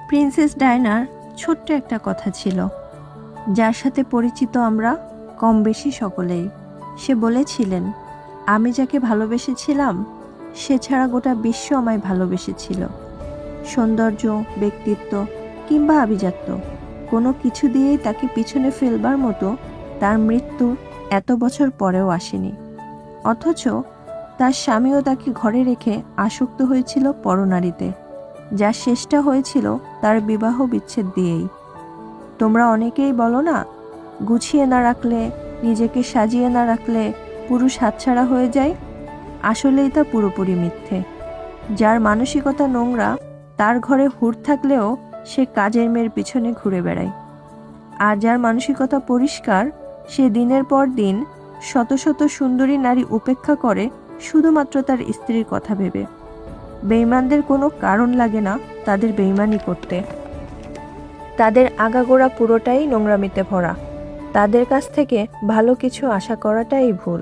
Princess ডায়নার ছোট্ট একটা কথা ছিল, যার সাথে পরিচিত আমরা কম বেশি সকলেই। সে বলেছিলেন, আমি যাকে ভালোবেসেছিলাম সে ছাড়া গোটা বিশ্ব আমায় ভালোবেসেছিল। সৌন্দর্য, ব্যক্তিত্ব কিংবা আভিজাত্য কোনো কিছু দিয়েই তাকে পিছনে ফেলবার মতো তার মৃত্যু এত বছর পরেও আসেনি। অথচ তার স্বামীও তাকে ঘরে রেখে আসক্ত হয়েছিল পরনারীতে, যার শেষটা হয়েছিল তার বিবাহ বিচ্ছেদ দিয়েই। তোমরা অনেকেই বলো না, গুছিয়ে না রাখলে, নিজেকে সাজিয়ে না রাখলে পুরুষ হাতছাড়া হয়ে যায়। আসলেই তা পুরোপুরি মিথ্যে। যার মানসিকতা নোংরা তার ঘরে হুর থাকলেও সে কাজের মেয়ের পিছনে ঘুরে বেড়ায়। আর যার মানসিকতা পরিষ্কার সে দিনের পর দিন শত শত সুন্দরী নারী উপেক্ষা করে শুধুমাত্র তার স্ত্রীর কথা ভেবে। বেঈমানদের কোনো কারণ লাগে না তাদের বেঈমানি করতে। তাদের আগাগোড়া পুরোটাই নোংরামিতে ভরা। তাদের কাছ থেকে ভালো কিছু আশা করাটাই ভুল।